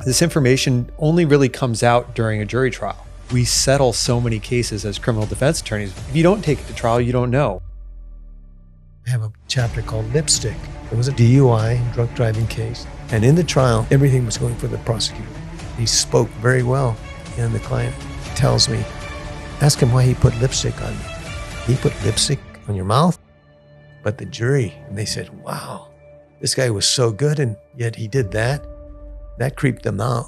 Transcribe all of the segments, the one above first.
This information only really comes out during a jury trial. We settle so many cases as criminal defense attorneys. If you don't take it to trial, you don't know. I have a chapter called Lipstick. It was a DUI, drunk driving case. And in the trial, everything was going for the prosecutor. He spoke very well. And the client tells me, ask him why he put lipstick on me. He put lipstick on your mouth? But the jury, and they said, wow, this guy was so good, and yet he did that. That creeped them out.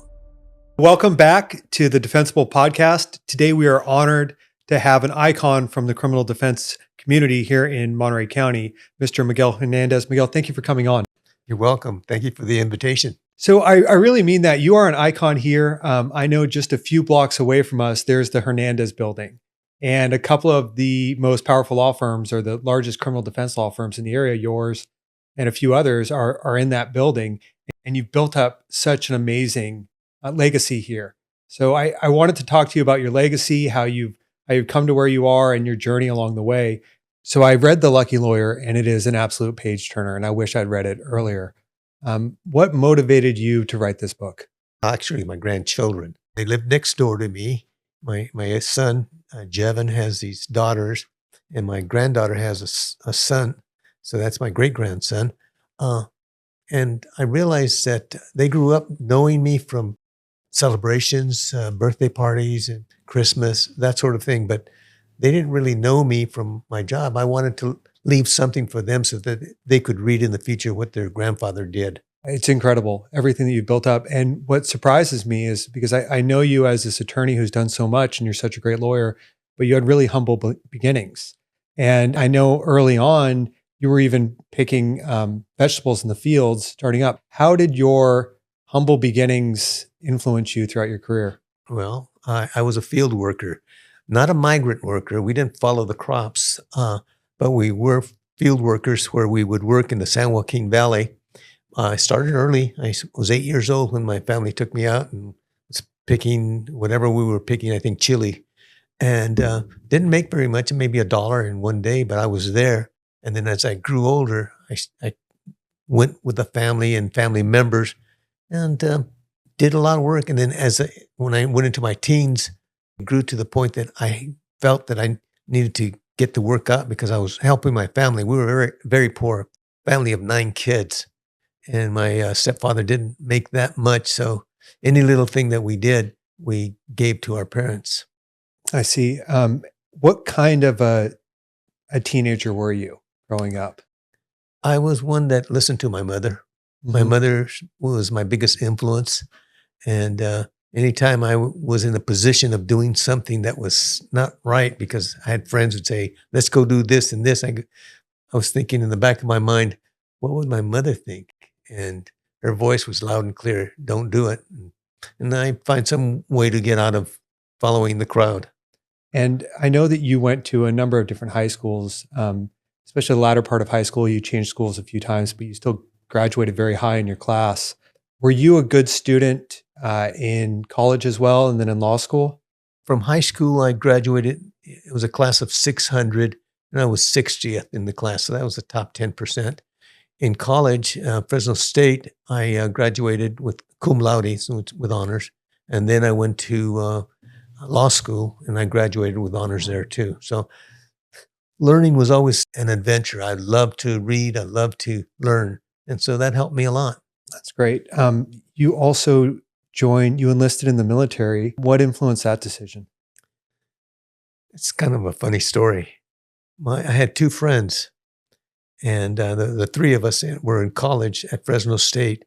Welcome back to the Defensible Podcast. Today we are honored to have an icon from the criminal defense community here in Monterey County, Mr. Miguel Hernandez. Miguel, thank you for coming on. You're welcome. Thank you for the invitation. So I really mean that. You are an icon here. I know just a few blocks away from us, there's the Hernandez building. And a couple of the most powerful law firms, or the largest criminal defense law firms in the area, yours and a few others, are in that building. And you've built up such an amazing legacy here. So I wanted to talk to you about your legacy, how you've come to where you are, and your journey along the way. So I read The Lucky Lawyer, and it is an absolute page turner, and I wish I'd read it earlier. What motivated you to write this book? Actually, my grandchildren. They live next door to me. My son, Jevin, has these daughters, and my granddaughter has a son. So that's my great-grandson. And I realized that they grew up knowing me from celebrations, birthday parties, and Christmas, that sort of thing. But they didn't really know me from my job. I wanted to leave something for them so that they could read in the future what their grandfather did. It's incredible, everything that you've built up. And what surprises me is, because I know you as this attorney who's done so much and you're such a great lawyer, but you had really humble beginnings. And I know early on, you were even picking vegetables in the fields starting up. How did your humble beginnings influence you throughout your career? Well, I was a field worker, not a migrant worker. We didn't follow the crops, but we were field workers where we would work in the San Joaquin Valley. I started early. I was 8 years old when my family took me out and was picking whatever we were picking, I think chili. And didn't make very much, maybe $1 in one day, but I was there. And then as I grew older, I went with the family and family members and did a lot of work. And then when I went into my teens, I grew to the point that I felt that I needed to get the work out because I was helping my family. We were very, very poor, family of 9 kids. And my stepfather didn't make that much. So any little thing that we did, we gave to our parents. I see. What kind of a teenager were you growing up? I was one that listened to my mother. Mm-hmm. My mother was my biggest influence. And anytime I was in a position of doing something that was not right, because I had friends who'd say, let's go do this and this. I was thinking in the back of my mind, what would my mother think? And her voice was loud and clear, don't do it. And I find some way to get out of following the crowd. And I know that you went to a number of different high schools, especially the latter part of high school. You changed schools a few times, but you still graduated very high in your class. Were you a good student in college as well, and then in law school? From high school, I graduated. It was a class of 600, and I was 60th in the class. So that was the top 10%. In college, Fresno State, I graduated with cum laude, so with honors. And then I went to law school, and I graduated with honors there too. So learning was always an adventure. I loved to read. I loved to learn. And so that helped me a lot. That's great. You also you enlisted in the military. What influenced that decision? It's kind of a funny story. I had 2 friends. And the 3 of us were in college at Fresno State.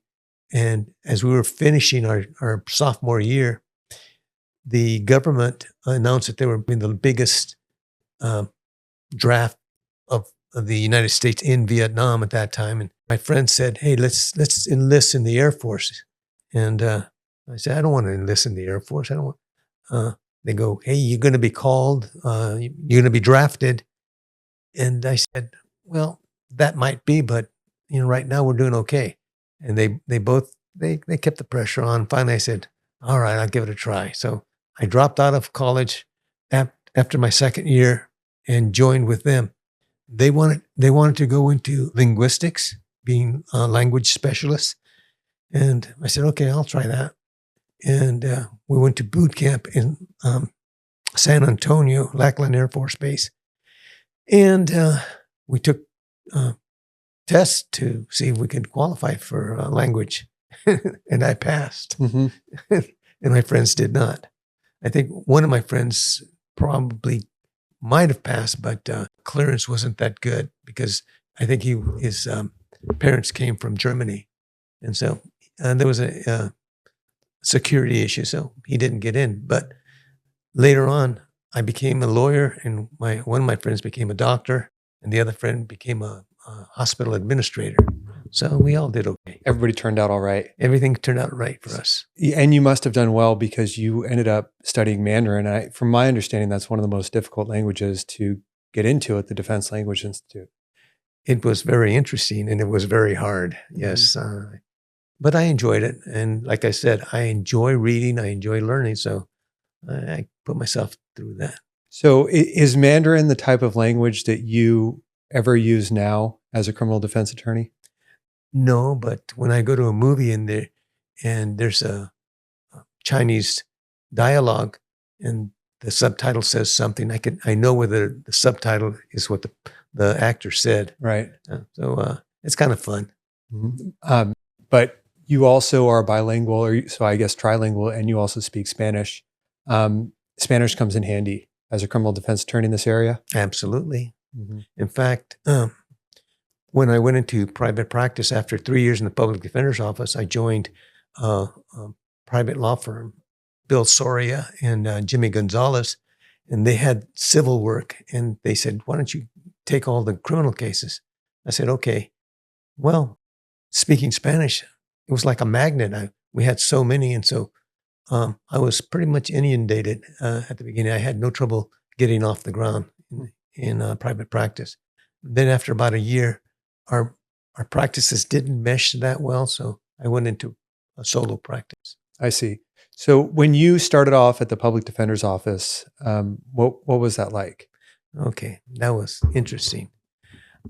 And as we were finishing our sophomore year, the government announced that they were in the biggest draft of the United States in Vietnam at that time. And my friend said, hey, let's enlist in the Air Force. And I said, I don't want to enlist in the Air Force. I don't want. They go, hey, you're going to be called. You're going to be drafted. And I said, well, that might be, but right now we're doing okay. And they kept the pressure on. Finally, I said, all right, I'll give it a try. So I dropped out of college after my second year and joined with them. They wanted to go into linguistics, being a language specialist. And I said, okay, I'll try that. And we went to boot camp in San Antonio, Lackland Air Force Base. And we took tests to see if we could qualify for language. And I passed. Mm-hmm. And my friends did not. I think one of my friends probably might have passed, but clearance wasn't that good because I think his parents came from Germany. And so there was a security issue, so he didn't get in. But later on, I became a lawyer, and one of my friends became a doctor, and the other friend became a hospital administrator. So we all did okay. Everybody turned out all right. Everything turned out right for us. And you must have done well because you ended up studying Mandarin. From my understanding, that's one of the most difficult languages to get into at the Defense Language Institute. It was very interesting, and it was very hard. Yes. But I enjoyed it. And like I said, I enjoy reading. I enjoy learning. So I put myself through that. So is Mandarin the type of language that you ever use now as a criminal defense attorney? No, but when I go to a movie and there's a Chinese dialogue and the subtitle says something, I know whether the subtitle is what the actor said. Right. So it's kind of fun. Mm-hmm. But you also are bilingual, so I guess trilingual, and you also speak Spanish. Spanish comes in handy as a criminal defense attorney in this area? Absolutely. Mm-hmm. In fact, when I went into private practice after 3 years in the public defender's office, I joined a private law firm, Bill Soria and Jimmy Gonzalez, and they had civil work. And they said, why don't you take all the criminal cases? I said, okay. Well, speaking Spanish, it was like a magnet. We had so many. And so I was pretty much inundated at the beginning. I had no trouble getting off the ground in private practice. Then after about a year, our practices didn't mesh that well, so I went into a solo practice. I see. So when you started off at the public defender's office, what was that like? Okay, that was interesting.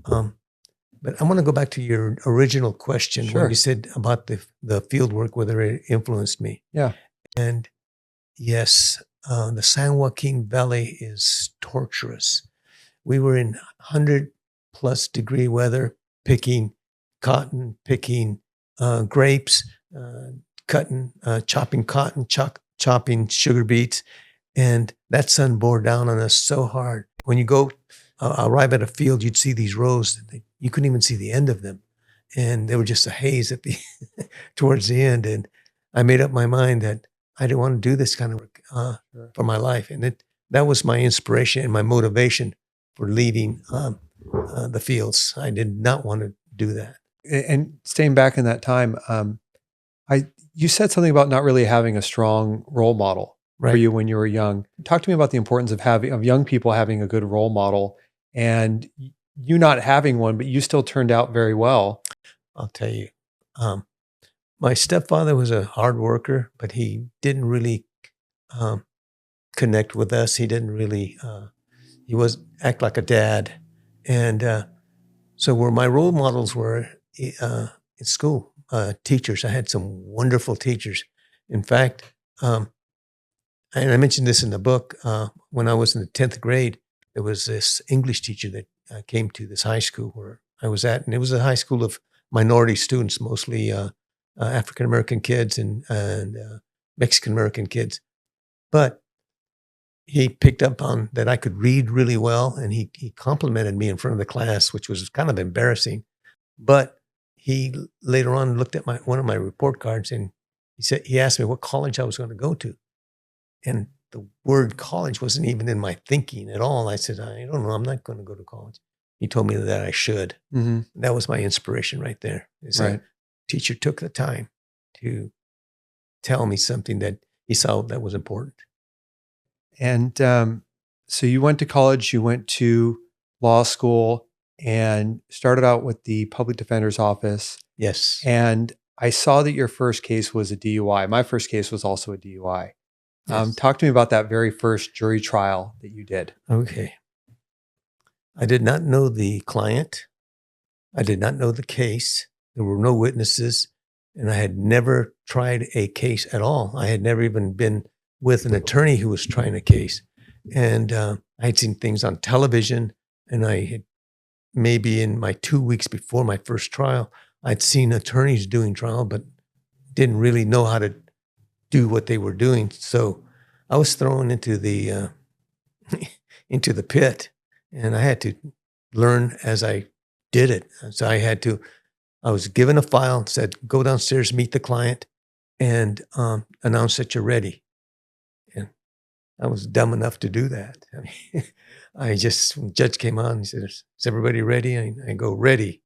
But I want to go back to your original question. Sure. When you said about the field work, whether it influenced me. Yeah. And yes, the San Joaquin Valley is torturous. We were in 100+ degree weather, picking cotton, picking grapes, chopping cotton, chopping sugar beets. And that sun bore down on us so hard. When you go arrive at a field, you'd see these rows. You couldn't even see the end of them. And they were just a haze at the towards the end. And I made up my mind that I didn't want to do this kind of work for my life. And that was my inspiration and my motivation for leaving the fields. I did not want to do that. And staying back in that time, you said something about not really having a strong role model for you when you were young. Talk to me about the importance of young people having a good role model, and you not having one, but you still turned out very well. I'll tell you, my stepfather was a hard worker, but he didn't really connect with us. He didn't really. He was act like a dad, and so where my role models were in school, teachers. I had some wonderful teachers. In fact, and I mentioned this in the book. When I was in the 10th grade, there was this English teacher that came to this high school where I was at, and it was a high school of minority students, mostly African American kids and Mexican American kids, but he picked up on that I could read really well, and he complimented me in front of the class, which was kind of embarrassing. But he later on looked at one of my report cards, and he asked me what college I was going to go to, and the word college wasn't even in my thinking at all. I said, I don't know, I'm not going to go to college. He told me that I should. Mm-hmm. That was my inspiration right there. Right. Teacher took the time to tell me something that he saw that was important. And so you went to college, you went to law school, and started out with the public defender's office. Yes. And I saw that your first case was a DUI. My first case was also a DUI. Yes. Talk to me about that very first jury trial that you did. Okay. I did not know the client. I did not know the case. There were no witnesses, and I had never tried a case at all. I had never even been with an attorney who was trying a case. And I had seen things on television, and I had maybe in my 2 weeks before my first trial, I'd seen attorneys doing trial, but didn't really know how to do what they were doing. So I was thrown into the into the pit, and I had to learn as I did it. So I was given a file, said, go downstairs, meet the client, and announce that you're ready. And I was dumb enough to do that. I mean, when the judge came on, he said, is everybody ready? I go, ready.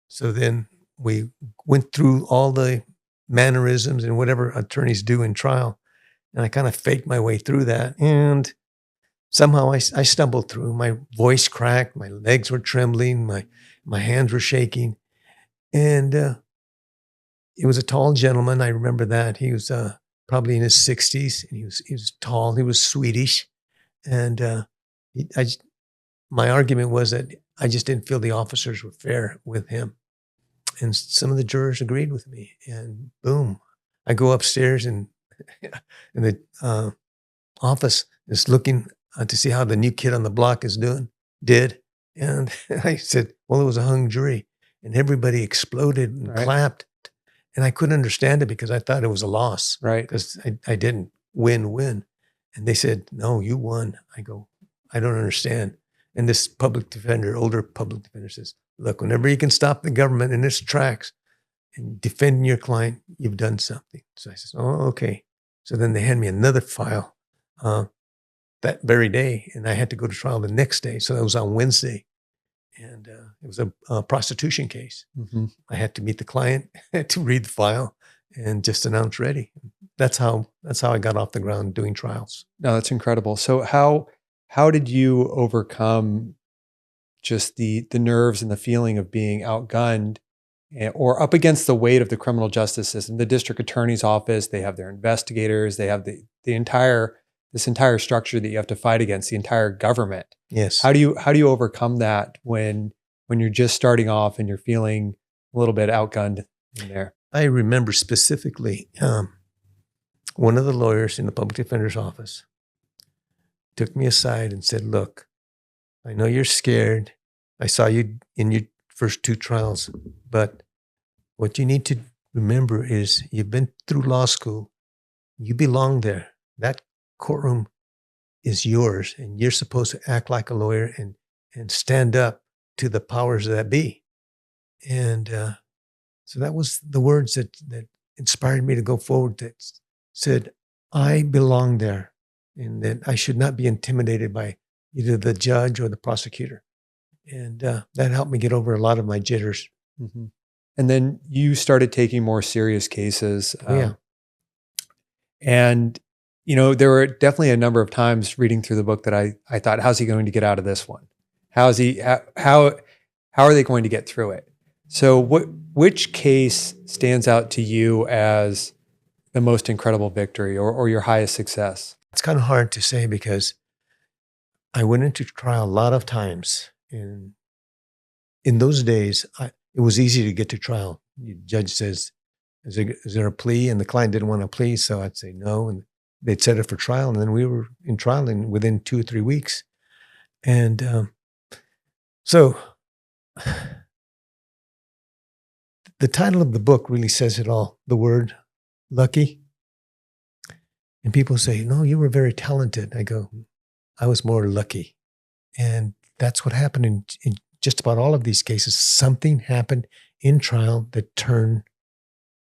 So then we went through all the mannerisms and whatever attorneys do in trial. And I kind of faked my way through that. And somehow I stumbled through. My voice cracked. My legs were trembling. My hands were shaking. And it was a tall gentleman. I remember that. He was probably in his 60s. And he was tall. He was Swedish. And my argument was that I just didn't feel the officers were fair with him. And some of the jurors agreed with me. And boom, I go upstairs, and the office is looking to see how the new kid on the block did. And I said, well, it was a hung jury. And everybody exploded and clapped. And I couldn't understand it because I thought it was a loss. Right. Because I didn't win. And they said, no, you won. I go, I don't understand. And this older public defender says, look, whenever you can stop the government in its tracks and defending your client, you've done something. So I said, oh, okay. So then they hand me another file that very day, and I had to go to trial the next day. So that was on Wednesday. And it was a prostitution case. Mm-hmm. I had to meet the client, had to read the file, and just announce ready. That's how I got off the ground doing trials. No, that's incredible. So how did you overcome just the nerves and the feeling of being outgunned or up against the weight of the criminal justice system? The district attorney's office, they have their investigators, they have this entire structure that you have to fight against, the entire government. Yes. How do you overcome that when you're just starting off and you're feeling a little bit outgunned in there? I remember specifically one of the lawyers in the public defender's office took me aside and said, look, I know you're scared. I saw you in your first 2 trials, but what you need to remember is you've been through law school. You belong there. That courtroom is yours, and you're supposed to act like a lawyer and stand up to the powers that be. And so that was the words that inspired me to go forward, that said, I belong there, and that I should not be intimidated by either the judge or the prosecutor. And that helped me get over a lot of my jitters. Mm-hmm. And then you started taking more serious cases. Yeah. And, there were definitely a number of times reading through the book that I thought, how's he going to get out of this one? How are they going to get through it? So which case stands out to you as the most incredible victory or your highest success? It's kind of hard to say because I went into trial a lot of times. And in those days, it was easy to get to trial. The judge says, is there a plea? And the client didn't want a plea, so I'd say no. And they'd set it for trial. And then we were in trial within 2 or 3 weeks. And so the title of the book really says it all, the word lucky. And people say, no, you were very talented. I go, I was more lucky. And that's what happened in just about all of these cases. Something happened in trial that turned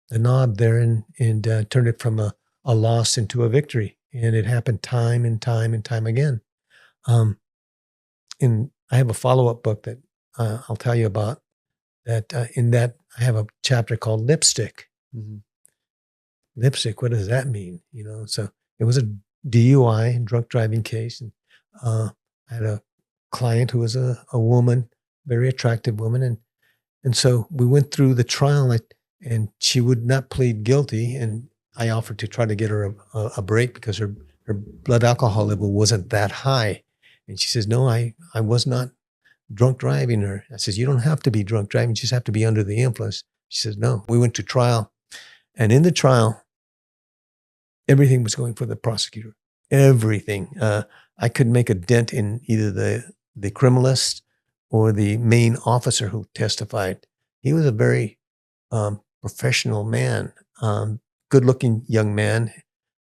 the knob there and turned it from a loss into a victory. And it happened time and time and time again. And I have a follow-up book that I'll tell you about. That in that I have a chapter called Lipstick. Mm-hmm. Lipstick, what does that mean? So it was a DUI, drunk driving case, and I had a client who was a woman, very attractive woman, and so we went through the trial, and she would not plead guilty, and I offered to try to get her a break because her blood alcohol level wasn't that high, and she says, no, I was not drunk driving her. I says, you don't have to be drunk driving, you just have to be under the influence. She says, no. We went to trial, And in the trial, everything was going for the prosecutor. Everything. I couldn't make a dent in either the criminalist or the main officer who testified. He was a very professional man, good-looking young man.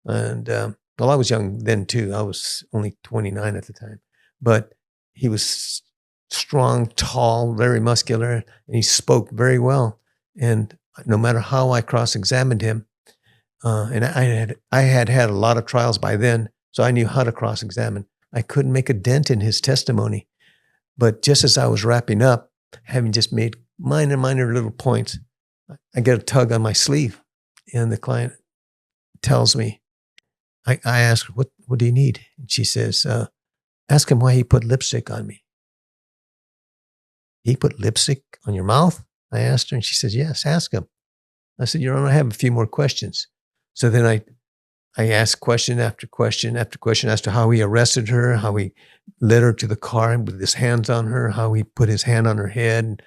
And well, I was young then too. I was only 29 at the time. But he was strong, tall, very muscular, and he spoke very well. And no matter how I cross-examined him, and I had a lot of trials by then, so I knew how to cross-examine. I couldn't make a dent in his testimony. But just as I was wrapping up, having just made minor little points, I get a tug on my sleeve, and the client tells me, I ask her, what do you need? And she says, ask him why he put lipstick on me. He put lipstick on your mouth? I asked her, and she says, yes, ask him. I said, Your Honor, I have a few more questions. So then I asked question after question after question as to how he arrested her, how he led her to the car with his hands on her, how he put his hand on her head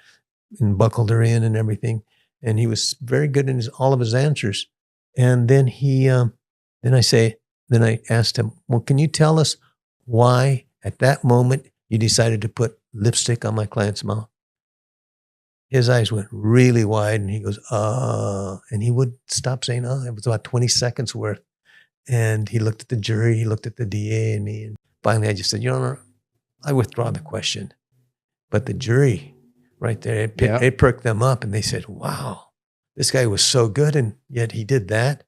and buckled her in and everything. And he was very good in all of his answers. And then then I asked him, well, can you tell us why at that moment you decided to put lipstick on my client's mouth? His eyes went really wide, and he goes, and he would stop saying, it was about 20 seconds worth. And he looked at the jury, he looked at the DA and me, and finally I just said, Your Honor, I withdraw the question. But the jury right there, it perked them up, and they said, wow, this guy was so good, and yet he did that.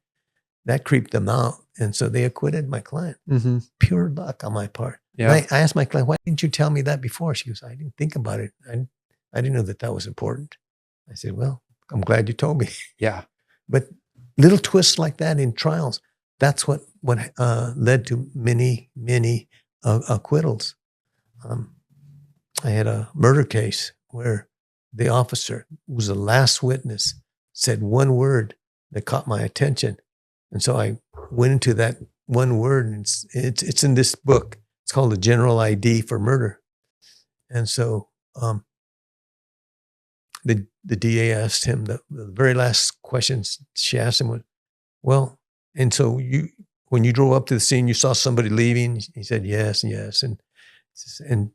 That creeped them out. And so they acquitted my client. Mm-hmm. Pure luck on my part. Yeah. I asked my client, why didn't you tell me that before? She goes, I didn't think about it. I didn't know that was important. I said, well, I'm glad you told me. Yeah. But little twists like that in trials, that's what led to many acquittals. I had a murder case where the officer, who was the last witness, said one word that caught my attention. And so I went into that one word, and it's in this book. It's called The General ID for Murder. And so the DA asked him, the very last questions she asked him was, well, and so when you drove up to the scene, you saw somebody leaving? He said, yes. And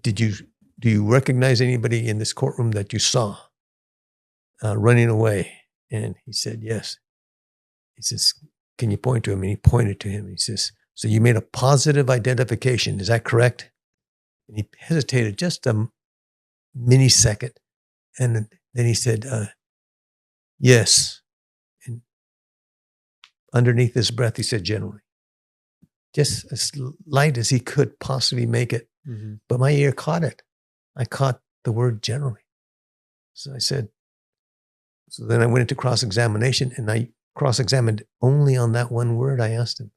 do you recognize anybody in this courtroom that you saw running away? And he said, yes. He says, can you point to him? And he pointed to him. He says, so you made a positive identification. Is that correct? And he hesitated just a millisecond. And then he said, yes. And underneath his breath, he said, generally. Just as light as he could possibly make it. Mm-hmm. But my ear caught it. I caught the word generally. So I said, so then I went into cross-examination, and I cross-examined only on that one word. I asked him,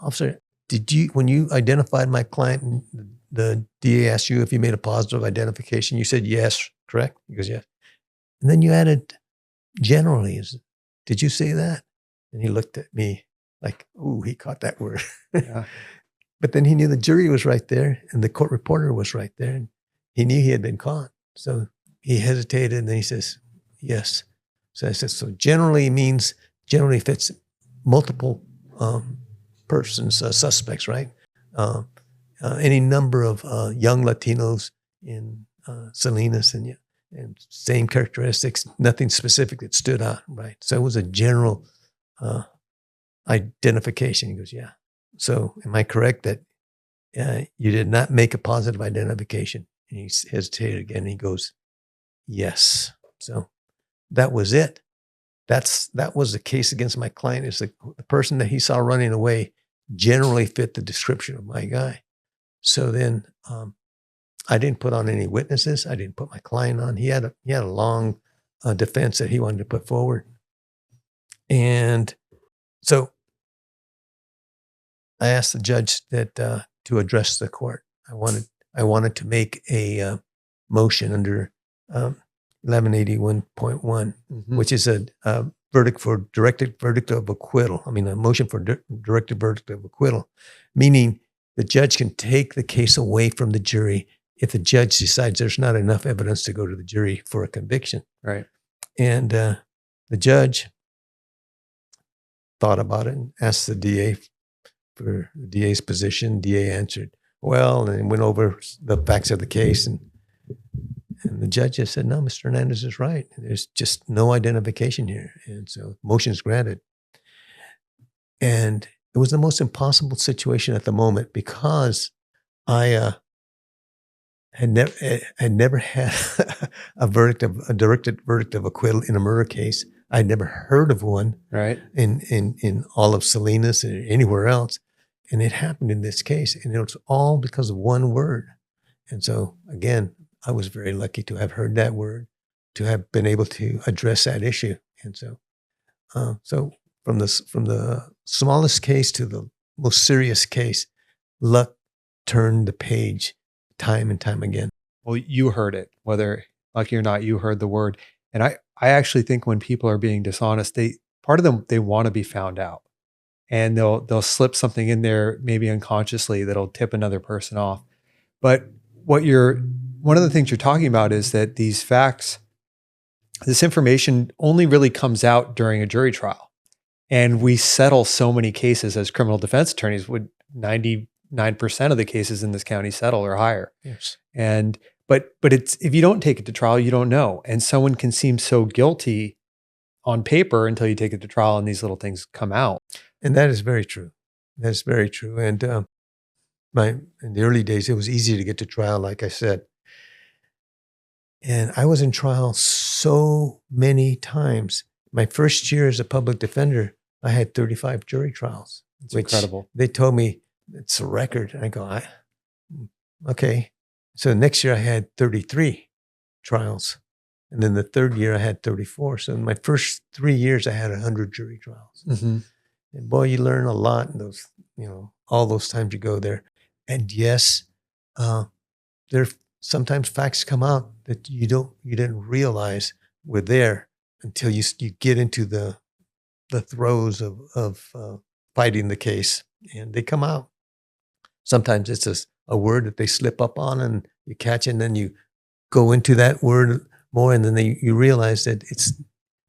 officer, when you identified my client, and the DA asked you if you made a positive identification, you said yes, correct? He goes, yes. And then you added generally. Did you say that? And he looked at me like, ooh, he caught that word. Yeah. But then he knew the jury was right there, and the court reporter was right there, and he knew he had been caught. So he hesitated, and then he says, yes. So I said, so generally fits multiple persons, suspects, right? Any number of young Latinos in Salinas, and same characteristics, nothing specific that stood out, right? So it was a general identification. He goes, yeah. So am I correct that you did not make a positive identification? And he hesitated again, and he goes, yes. So that was it. That was the case against my client. Is the person that he saw running away generally fit the description of my guy. So then I didn't put on any witnesses. I didn't put my client on. He had a long defense that he wanted to put forward. And so I asked the judge that to address the court. I wanted to make a motion under 1181.1, mm-hmm. which is a directed verdict of acquittal. I mean, a motion for directed verdict of acquittal, meaning the judge can take the case away from the jury if the judge decides there's not enough evidence to go to the jury for a conviction. Right. And the judge thought about it and asked the DA for the DA's position. DA answered, well, and went over the facts of the case. And the judge just said, no, Mr. Hernandez is right. There's just no identification here. And so motion's granted. And it was the most impossible situation at the moment because I had never had a directed verdict of acquittal in a murder case. I'd never heard of one Right. in all of Salinas or anywhere else. And it happened in this case. And it was all because of one word. And so, again, I was very lucky to have heard that word, to have been able to address that issue. And so, from the smallest case to the most serious case, luck turned the page time and time again. Well, you heard it, whether lucky or not, you heard the word. And I actually think when people are being dishonest, part of them, they want to be found out. And they'll slip something in there, maybe unconsciously, that'll tip another person off. But one of the things you're talking about is that these facts, this information only really comes out during a jury trial. And we settle so many cases as criminal defense attorneys. 99% of the cases in this county settle or higher. Yes. But it's, if you don't take it to trial, you don't know. And someone can seem so guilty on paper until you take it to trial and these little things come out. And that is very true. That's very true. And in the early days, it was easy to get to trial, like I said. And I was in trial so many times. My first year as a public defender, I had 35 jury trials. It's incredible. They told me it's a record. And I go, okay. So next year I had 33 trials. And then the third year I had 34. So in my first 3 years, I had 100 jury trials. Mm-hmm. And boy, you learn a lot in those, all those times you go there. And yes, there sometimes facts come out that you didn't realize were there until you get into the throes of fighting the case, and they come out. Sometimes it's a word that they slip up on, and you catch it, and then you go into that word more, and then you realize that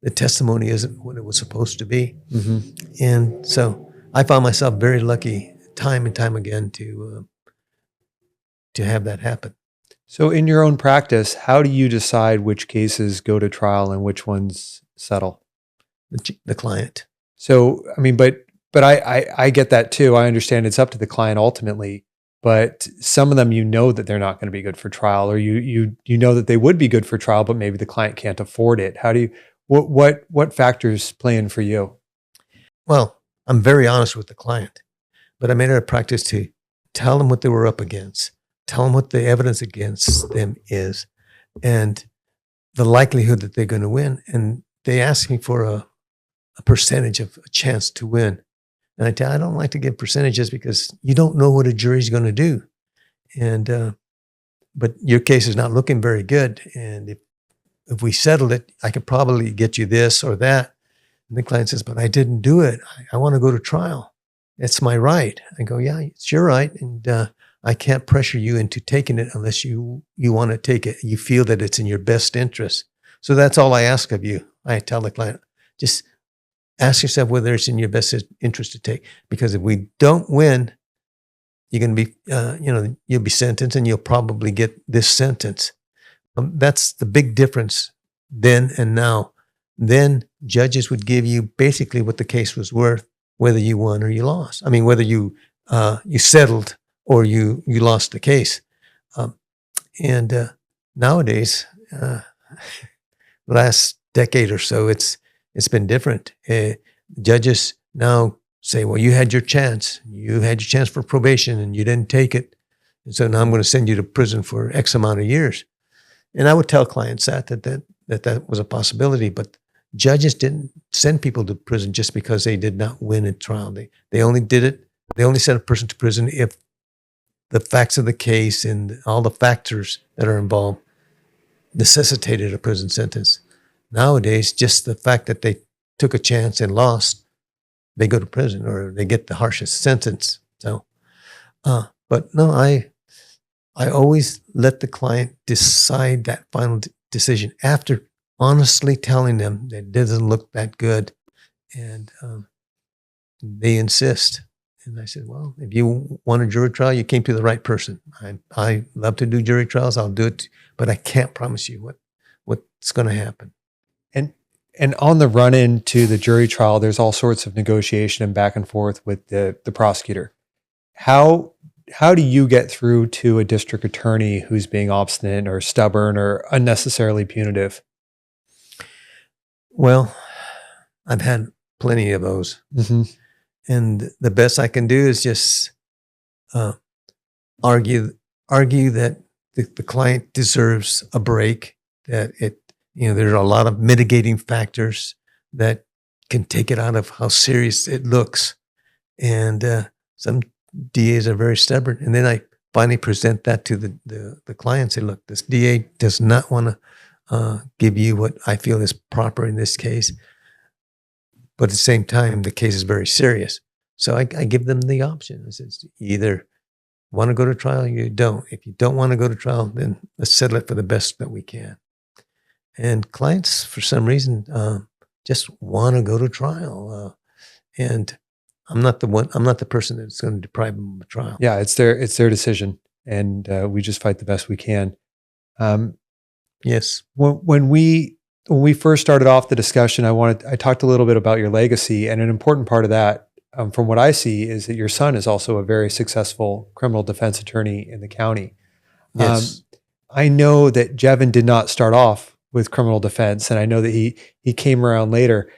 the testimony isn't what it was supposed to be. Mm-hmm. And so I found myself very lucky time and time again to have that happen. So in your own practice, how do you decide which cases go to trial and which ones settle? The client. So, I mean, but I get that too. I understand it's up to the client ultimately, but some of them, that they're not going to be good for trial, or you know that they would be good for trial, but maybe the client can't afford it. How do you, what factors play in for you? Well, I'm very honest with the client, but I made it a practice to tell them what they were up against, tell them what the evidence against them is, and the likelihood that they're going to win. And they ask me for a percentage of a chance to win. And I don't like to give percentages because you don't know what a jury's going to do. And, but your case is not looking very good. And if we settled it, I could probably get you this or that. And the client says, but I didn't do it. I want to go to trial. It's my right. I go, yeah, it's your right. And I can't pressure you into taking it unless you want to take it. You feel that it's in your best interest. So that's all I ask of you. I tell the client, just ask yourself whether it's in your best interest to take. Because if we don't win, you're going to be, you'll be sentenced, and you'll probably get this sentence. That's the big difference then and now. Then judges would give you basically what the case was worth, whether you won or you lost. I mean, whether you settled or you lost the case. And nowadays, last decade or so, it's been different. Judges now say, well, you had your chance. You had your chance for probation and you didn't take it. And so now I'm going to send you to prison for X amount of years. And I would tell clients that was a possibility, but judges didn't send people to prison just because they did not win a trial. They only did it. They only sent a person to prison if the facts of the case and all the factors that are involved necessitated a prison sentence. Nowadays, just the fact that they took a chance and lost, they go to prison or they get the harshest sentence. So, but no, I always let the client decide that final decision after honestly telling them that it doesn't look that good. And they insist. And I said, well, if you want a jury trial, you came to the right person. I love to do jury trials. I'll do it, but I can't promise you what's going to happen. And on the run into the jury trial, there's all sorts of negotiation and back and forth with the prosecutor. How do you get through to a district attorney who's being obstinate or stubborn or unnecessarily punitive? Well, I've had plenty of those. Mm-hmm. And the best I can do is just argue that the client deserves a break, that there are a lot of mitigating factors that can take it out of how serious it looks. And some DAs are very stubborn. And then I finally present that to the client and say, look, this DA does not want to give you what I feel is proper in this case. But at the same time, the case is very serious. So I give them the option. I said, you either want to go to trial or you don't. If you don't want to go to trial, then let's settle it for the best that we can. And clients, for some reason, just want to go to trial. And I'm not the person that's going to deprive them of a trial. Yeah, it's their decision. And we just fight the best we can. Yes. When we first started off the discussion, I talked a little bit about your legacy, and an important part of that, from what I see, is that your son is also a very successful criminal defense attorney in the county. Yes. I know that Jevin did not start off with criminal defense, and I know that he came around later.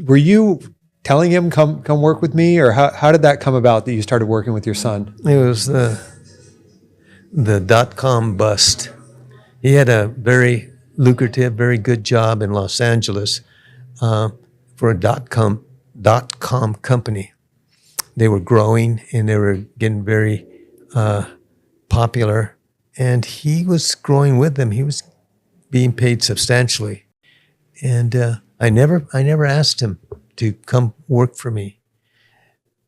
Were you telling him come work with me, or how did that come about that you started working with your son? It was the .com bust. He had a very lucrative, very good job in Los Angeles for a .com company. They were growing and they were getting very popular, and he was growing with them. He was being paid substantially, and I never asked him to come work for me,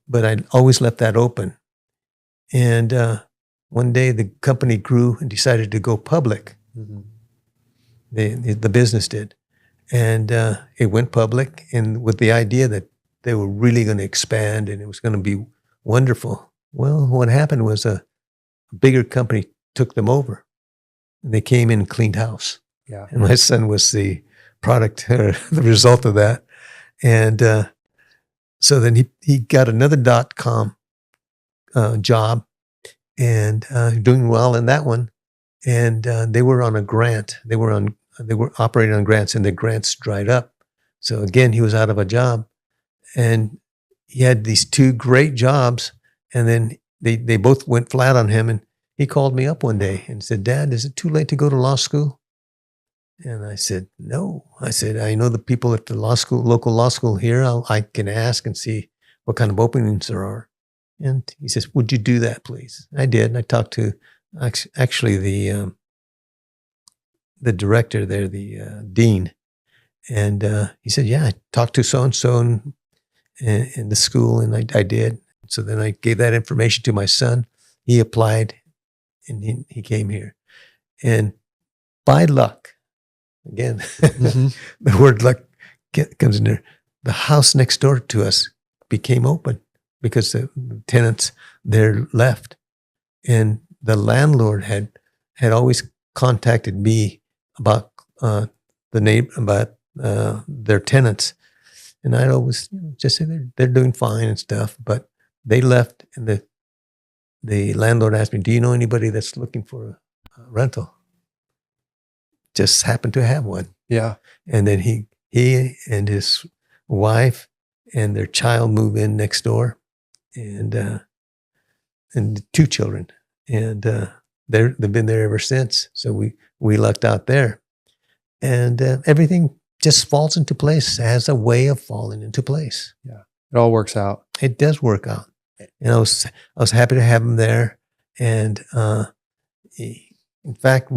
but I always left that open. And one day the company grew and decided to go public. Mm-hmm. The business did, and it went public, and with the idea that they were really going to expand and it was going to be wonderful. Well, what happened was a bigger company took them over, and they came in and cleaned house. Yeah. And my son was the product, the result of that. And so then he got another .com job, and doing well in that one. And they were on a grant. They were operating on grants, and the grants dried up. So again, he was out of a job, and he had these two great jobs, and then they both went flat on him. And he called me up one day and said, "Dad, is it too late to go to law school?" And I said, "No." I said, "I know the people at the local law school here. I can ask and see what kind of openings there are." And he says, "Would you do that, please?" I did. And I talked to actually the director there, the dean. And he said, "Yeah, I talked to so-and-so in the school," and I did. So then I gave that information to my son. He applied, and he came here. And by luck, again, mm-hmm. the word luck comes in there. The house next door to us became open because the tenants there left. And the landlord had always contacted me about their tenants. And I'd always just say they're doing fine and stuff, but they left, and the landlord asked me, "Do you know anybody that's looking for a rental?" Just happened to have one. Yeah. And then he and his wife and their child move in next door, and two children, and they've been there ever since. So we lucked out there, and everything just falls into place, has a way of falling into place. Yeah, it all works out. It does work out. And I was happy to have him there. And in fact,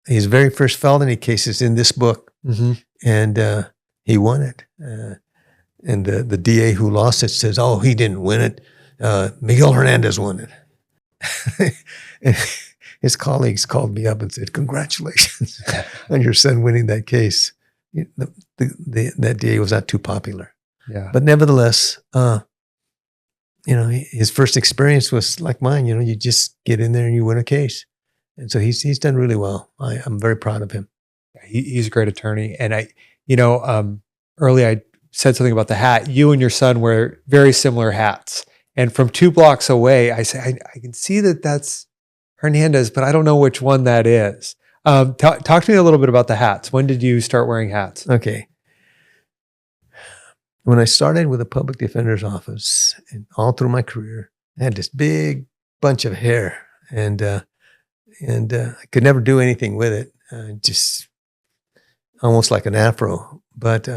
his very first felony case is in this book, mm-hmm. and he won it. And the DA who lost it says, "Oh, he didn't win it. Miguel Hernandez won it." And his colleagues called me up and said, "Congratulations on your son winning that case." That DA was not too popular. Yeah. But nevertheless, his first experience was like mine. You just get in there and you win a case. And so he's done really well. I'm very proud of him. He's a great attorney. And early I said something about the hat. You and your son wear very similar hats. And from 2 blocks away, I say, I can see that that's Hernandez, but I don't know which one that is. Talk to me a little bit about the hats. When did you start wearing hats? Okay. When I started with the public defender's office and all through my career, I had this big bunch of hair and I could never do anything with it. Just almost like an afro, but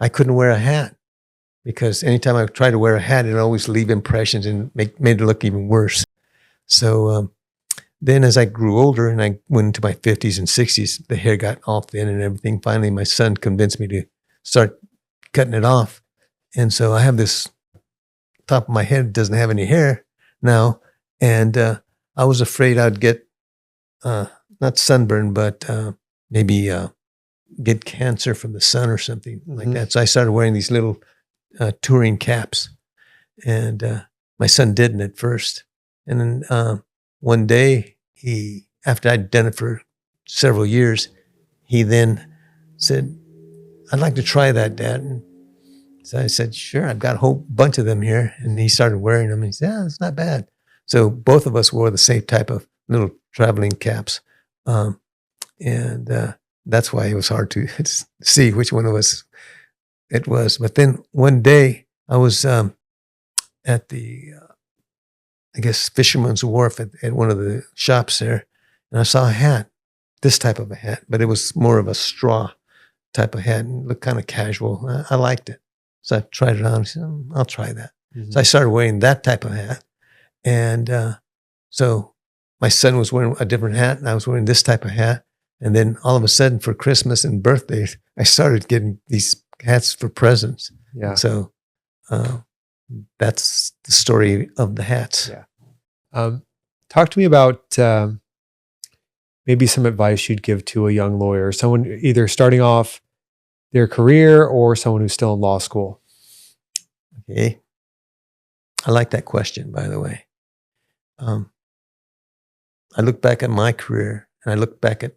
I couldn't wear a hat because anytime I tried to wear a hat, it always leave impressions and made it look even worse. So then as I grew older and I went into my 50s and 60s, the hair got all thin and everything. Finally, my son convinced me to start cutting it off. And so I have this top of my head doesn't have any hair now. And I was afraid I'd get, not sunburn, but maybe get cancer from the sun or something like that. So I started wearing these little touring caps. And my son didn't at first. And then one day, after I'd done it for several years, he then said, "I'd like to try that, Dad." And so I said, "Sure, I've got a whole bunch of them here." And he started wearing them. And he said, "Yeah, it's not bad." So both of us wore the same type of little traveling caps. And that's why it was hard to see which one of us it was. But then one day I was at the, I guess, Fisherman's Wharf at one of the shops there. And I saw a hat, this type of a hat, but it was more of a straw type of hat and looked kind of casual. I liked it. So I tried it on. I said, I'll try that. Mm-hmm. So I started wearing that type of hat. And so my son was wearing a different hat and I was wearing this type of hat. And then all of a sudden for Christmas and birthdays, I started getting these hats for presents. Yeah. So that's the story of the hats. Yeah. Talk to me about maybe some advice you'd give to a young lawyer, someone either starting off their career or someone who's still in law school. Okay. I like that question, by the way. I look back at my career and I look back at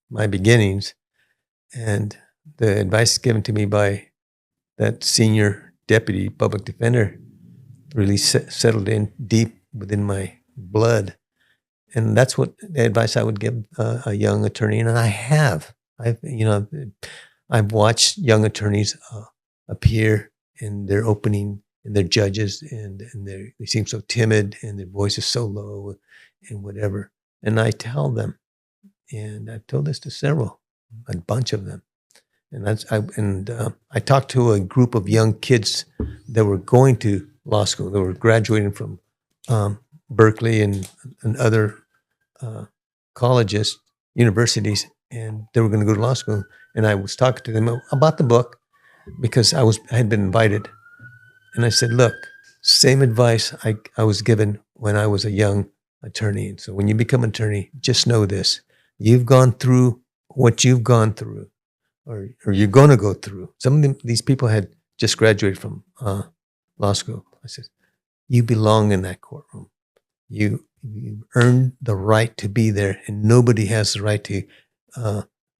my beginnings and the advice given to me by that senior deputy public defender really settled in deep within my blood. And that's what the advice I would give a young attorney. And I have. I've watched young attorneys appear in their opening, and their judges, and they seem so timid, and their voice is so low, and whatever. And I tell them, and I've told this to several, a bunch of them. And I talked to a group of young kids that were going to law school. They were graduating from Berkeley and other colleges, universities, and they were going to go to law school. And I was talking to them about the book because I had been invited. And I said, look, same advice I was given when I was a young attorney. And so when you become an attorney, just know this. You've gone through what you've gone through, or you're going to go through. Some of these people had just graduated from law school. I said, you belong in that courtroom. You earned the right to be there, and nobody has the right to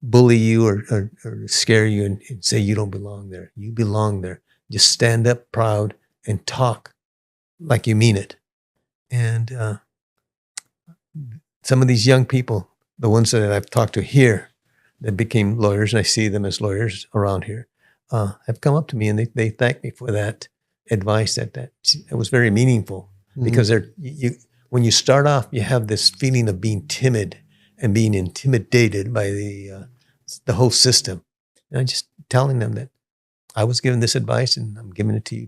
bully you or scare you and say you don't belong there. You belong there. Just stand up proud and talk like you mean it. And some of these young people, the ones that I've talked to here that became lawyers, and I see them as lawyers around here, have come up to me and they thank me for that advice. That was very meaningful. Mm-hmm. Because when you start off, you have this feeling of being timid and being intimidated by the whole system. And I'm just telling them that I was given this advice and I'm giving it to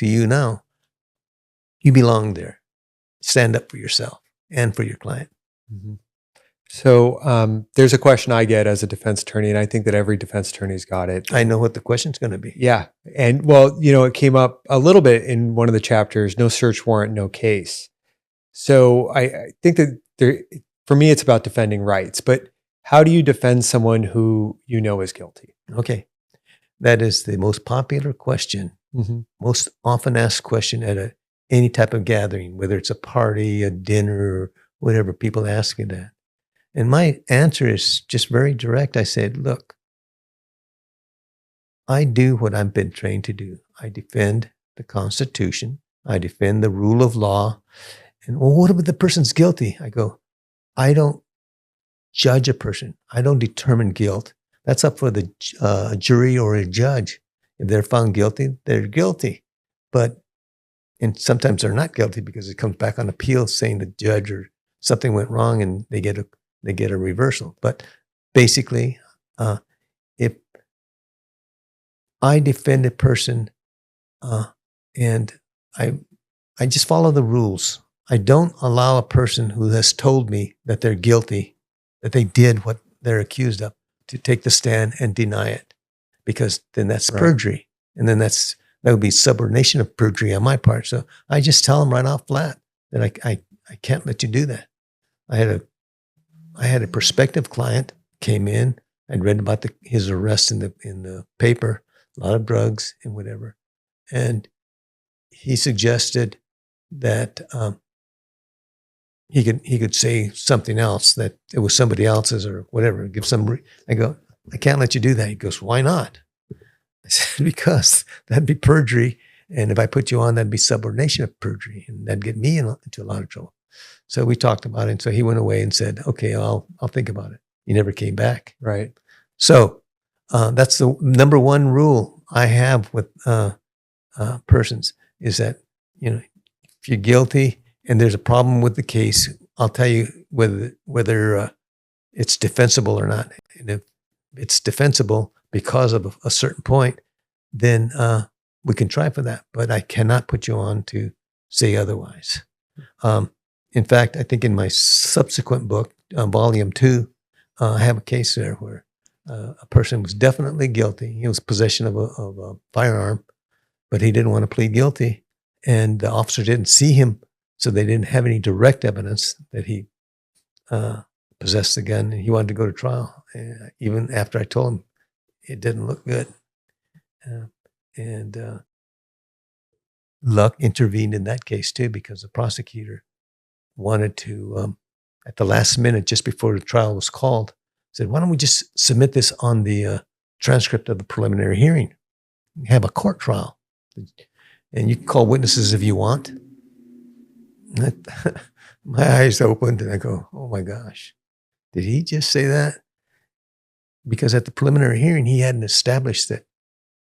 you now. You belong there. Stand up for yourself and for your client. Mm-hmm. So there's a question I get as a defense attorney, and I think that every defense attorney's got it. I know what the question's going to be. Yeah. And well, it came up a little bit in one of the chapters, no search warrant, no case. So I think that for me, it's about defending rights, but how do you defend someone who you know is guilty? Okay. That is the most popular question, mm-hmm. most often asked question at any type of gathering, whether it's a party, a dinner, or whatever. People ask me that. And my answer is just very direct. I said, look, I do what I've been trained to do. I defend the Constitution. I defend the rule of law. And well, what if the person's guilty? I go, I don't judge a person. I don't determine guilt. That's up for the jury or a judge. If they're found guilty, they're guilty. And sometimes they're not guilty because it comes back on appeal saying the judge or something went wrong and they get a reversal. But basically, if I defend a person and I just follow the rules. I don't allow a person who has told me that they're guilty, that they did what they're accused of, to take the stand and deny it, because then that's perjury. And then that would be subordination of perjury on my part. So I just tell them right off flat that I can't let you do that. I had a prospective client came in. I'd read about his arrest in the paper, a lot of drugs and whatever. And he suggested that he could say something else, that it was somebody else's or whatever. I go, I can't let you do that. He goes, why not? I said, because that'd be perjury. And if I put you on, that'd be subordination of perjury. And that'd get me into a lot of trouble. So we talked about it. And so he went away and said, okay, I'll think about it. He never came back. Right. So that's the number one rule I have with persons is that, if you're guilty and there's a problem with the case, I'll tell you whether it's defensible or not. And if it's defensible because of a certain point, then we can try for that. But I cannot put you on to say otherwise. In fact, I think in my subsequent book, Volume 2, I have a case there where a person was definitely guilty. He was possession of a firearm, but he didn't want to plead guilty. And the officer didn't see him, so they didn't have any direct evidence that he possessed the gun. And he wanted to go to trial, even after I told him it didn't look good. And luck intervened in that case too, because the prosecutor wanted to, at the last minute, just before the trial was called, said, why don't we just submit this on the transcript of the preliminary hearing? Have a court trial. And you can call witnesses if you want. My eyes opened and I go, oh my gosh, did he just say that? Because at the preliminary hearing, he hadn't established that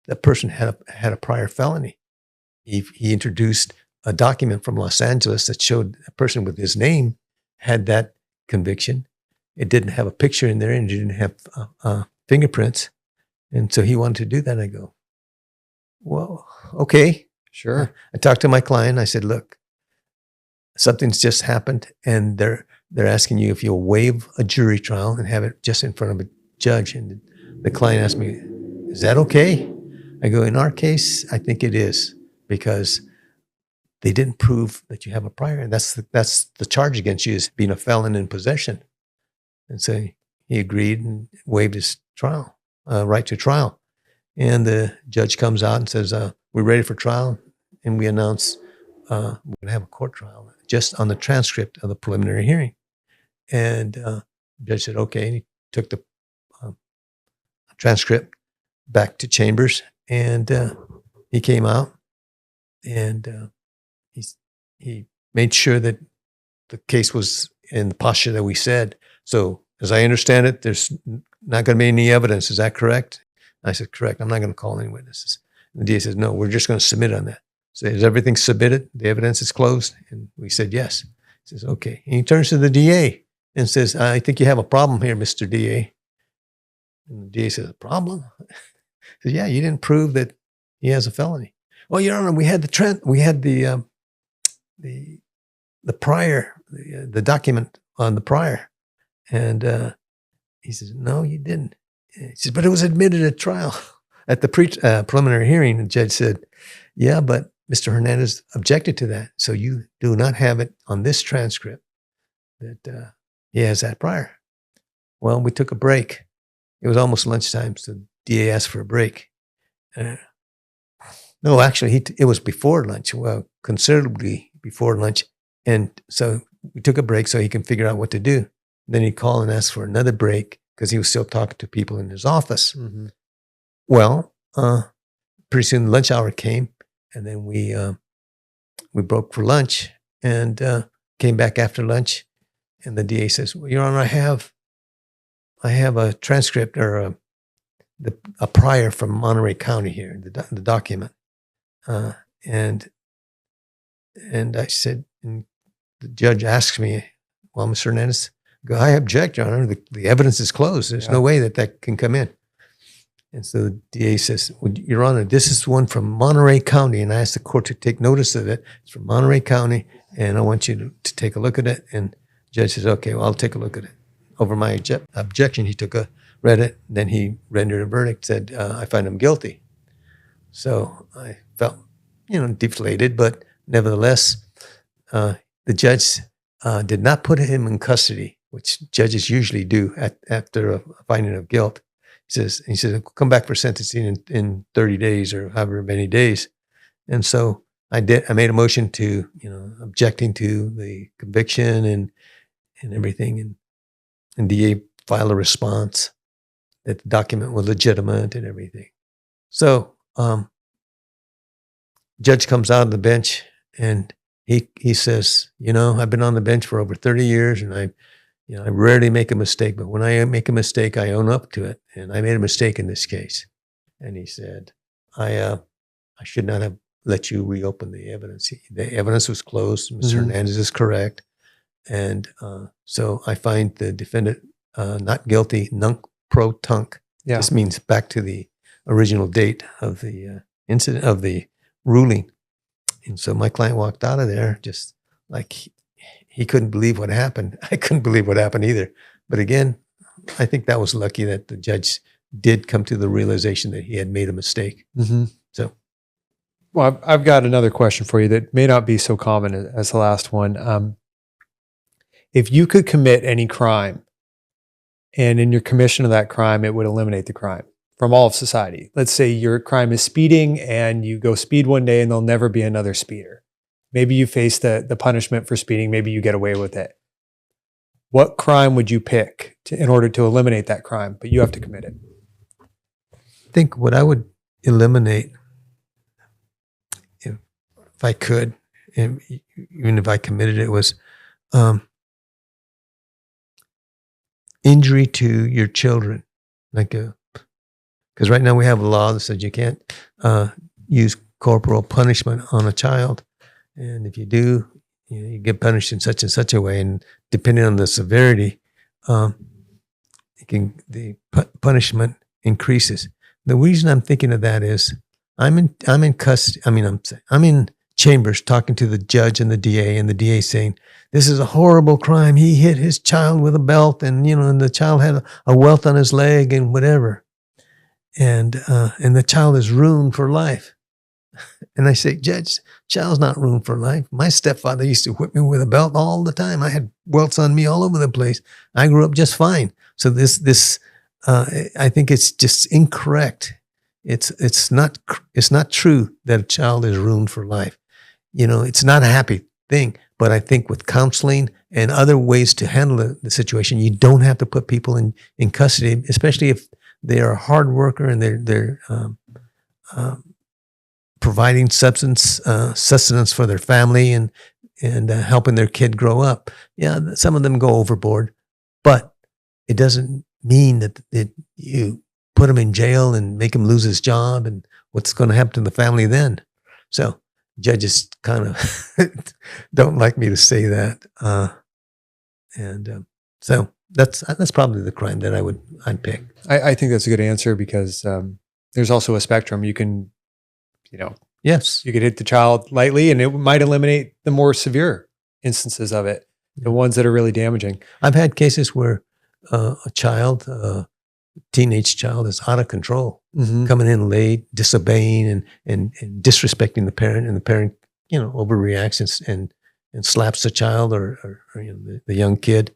that person had a prior felony. He introduced a document from Los Angeles that showed a person with his name had that conviction. It didn't have a picture in there and it didn't have fingerprints. And so he wanted to do that. I go, well, okay. Sure. I talked to my client. I said, look, something's just happened and they're asking you if you'll waive a jury trial and have it just in front of a judge. And the client asked me, is that okay? I go, in our case, I think it is, because they didn't prove that you have a prior. And that's the charge against you, is being a felon in possession. And so he agreed and waived his trial, right to trial. And the judge comes out and says, we're ready for trial. And we announce we're going to have a court trial just on the transcript of the preliminary hearing. And the judge said, okay. And he took the transcript back to chambers, and he came out and he made sure that the case was in the posture that we said. So as I understand it, there's not going to be any evidence. Is that correct? I said, correct. I'm not going to call any witnesses. And the DA says, no, we're just going to submit on that. So is everything submitted? The evidence is closed? And we said, yes. He says, okay. And he turns to the DA and says, I think you have a problem here, Mr. DA. And the DA says, a problem? He says, yeah, you didn't prove that he has a felony. Well, Your Honor, we had the prior, the document on the prior. And he says, no, you didn't. He says, but it was admitted at trial. At the preliminary hearing, the judge said, yeah, but Mr. Hernandez objected to that. So you do not have it on this transcript that he has that prior. Well, we took a break. It was almost lunchtime, so the DA asked for a break. The No, actually, it was before lunch. Well, considerably before lunch, and so we took a break so he can figure out what to do. Then he'd call and ask for another break because he was still talking to people in his office. Mm-hmm. Well, pretty soon lunch hour came, and then we broke for lunch and came back after lunch, and the DA says, "Well, Your Honor, I have a transcript or a prior from Monterey County here, the document." And I said, and the judge asks me, "Well, Mr. Hernandez," I go, "I object, Your Honor. The evidence is closed. There's no way that can come in." And so the DA says, "Well, Your Honor, this is one from Monterey County, and I asked the court to take notice of it. It's from Monterey County, and I want you to take a look at it." And the judge says, "Okay, well, I'll take a look at it." Over my objection, he read it, then he rendered a verdict, said, "I find him guilty." So I felt, deflated, but nevertheless, the judge did not put him in custody, which judges usually do after a finding of guilt. He says, "Come back for sentencing in 30 days or however many days." And so I did. I made a motion to, objecting to the conviction and everything, and DA filed a response that the document was legitimate and everything. So judge comes out of the bench and he says, "I've been on the bench for over 30 years, and I rarely make a mistake, but when I make a mistake, I own up to it. And I made a mistake in this case." And he said, I should not have let you reopen the evidence. The evidence was closed. Mr. Hernandez is correct. And so I find the defendant not guilty, nunc pro tunc. Yeah. This means back to the original date of the incident, of the ruling. And so my client walked out of there just like he couldn't believe what happened. I couldn't believe what happened either. But again, I think that was lucky that the judge did come to the realization that he had made a mistake. Mm-hmm. So, well, I've got another question for you that may not be so common as the last one. If you could commit any crime, and in your commission of that crime, it would eliminate the crime from all of society. Let's say your crime is speeding, and you go speed one day, and there'll never be another speeder. Maybe you face the punishment for speeding. Maybe you get away with it. What crime would you pick in order to eliminate that crime, but you have to commit it? I think what I would eliminate, if I could, and even if I committed it, was injury to your children. Because right now we have a law that says you can't use corporal punishment on a child. And if you do, you get punished in such and such a way. And depending on the severity, the punishment increases. The reason I'm thinking of that is I'm in custody. I'm in chambers talking to the judge and the DA saying, "This is a horrible crime. He hit his child with a belt, and and the child had a welt on his leg and whatever, and the child is ruined for life." And I say, "Judge, child's not ruined for life. My stepfather used to whip me with a belt all the time. I had welts on me all over the place. I grew up just fine." So this I think it's just incorrect. It's not true that a child is ruined for life. It's not a happy thing. But I think with counseling and other ways to handle the situation, you don't have to put people in custody, especially if they are a hard worker and they're providing sustenance for their family and helping their kid grow up. Yeah, some of them go overboard, but it doesn't mean that you put him in jail and make him lose his job, and what's going to happen to the family then. So judges kind of don't like me to say that. So that's probably the crime that I'd pick. I think that's a good answer because there's also a spectrum. You can, yes, you could hit the child lightly and it might eliminate the more severe instances of it, the ones that are really damaging. I've had cases where a teenage child is out of control, coming in late, disobeying and disrespecting the parent, and the parent, overreacts and slaps the child or the young kid.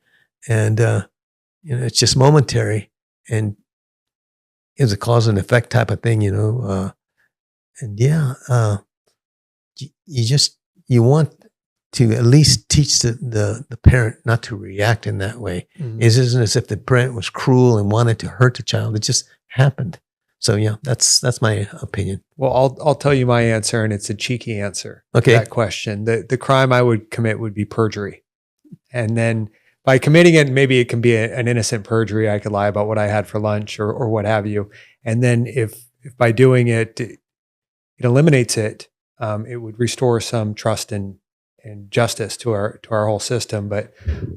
And, it's just momentary, and it's a cause and effect type of thing, you want to at least teach the parent not to react in that way. Mhm. It isn't as if the parent was cruel and wanted to hurt the child. It just happened. So yeah, that's my opinion. Well, I'll tell you my answer, and it's a cheeky answer Okay. to that question. The crime I would commit would be perjury. And then by committing it, maybe it can be an innocent perjury. I could lie about what I had for lunch or what have you. And then if by doing it, it eliminates it, it would restore some trust and justice to our whole system. But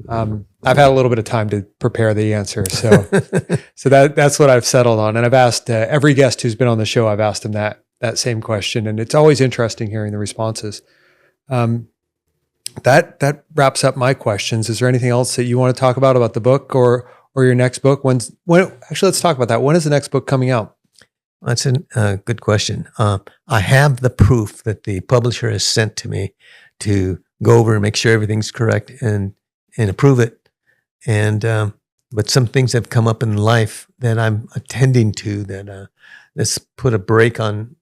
I've had a little bit of time to prepare the answer, so that's what I've settled on. And I've asked every guest who's been on the show, I've asked them that same question, and it's always interesting hearing the responses. That wraps up my questions. Is there anything else that you want to talk about the book or your next book? Actually, let's talk about that. When is the next book coming out? That's a good question. I have the proof that the publisher has sent to me to go over and make sure everything's correct and approve it. And but some things have come up in life that I'm attending to that that's put a break on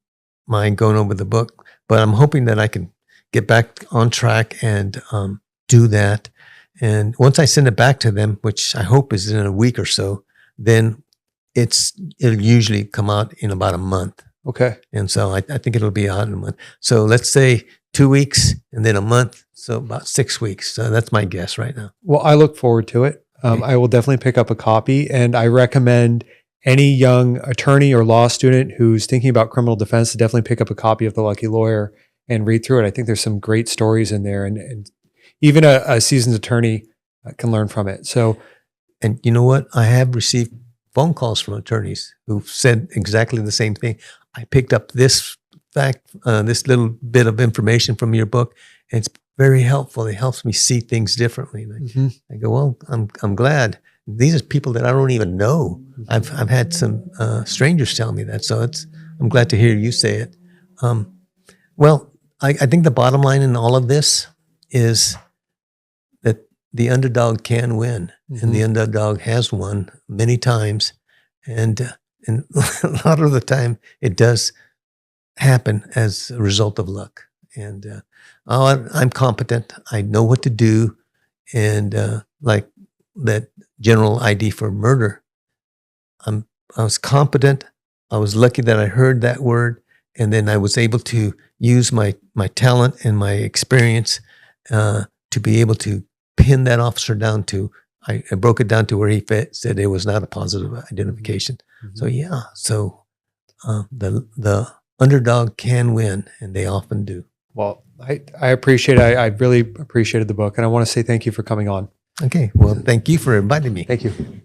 my going over the book. But I'm hoping that I can get back on track and do that. And once I send it back to them, which I hope is in a week or so, then it'll usually come out in about a month. Okay. And so I think it'll be out in a month. So let's say 2 weeks and then a month. So about 6 weeks. So that's my guess right now. Well, I look forward to it. I will definitely pick up a copy, and I recommend any young attorney or law student who's thinking about criminal defense to definitely pick up a copy of The Lucky Lawyer and read through it. I think there's some great stories in there, and even a seasoned attorney can learn from it. So, and you know what? I have received phone calls from attorneys who've said exactly the same thing. I picked up this fact, this little bit of information from your book, and it's very helpful. It helps me see things differently. And I go, well, I'm glad. These are people that I don't even know. I've had some strangers tell me that, so I'm glad to hear you say it. Well, I think the bottom line in all of this is that the underdog can win, and the underdog has won many times, and a lot of the time it does happen as a result of luck. And I'm competent. I know what to do, and like that general ID for murder, I was competent. I was lucky that I heard that word, and then I was able to use my talent and my experience to be able to pin that officer down to. I broke it down to where he said it was not a positive identification. So yeah, the underdog can win, and they often do. Well, I appreciate it. I really appreciated the book, and I want to say thank you for coming on. Okay, well, thank you for inviting me. Thank you.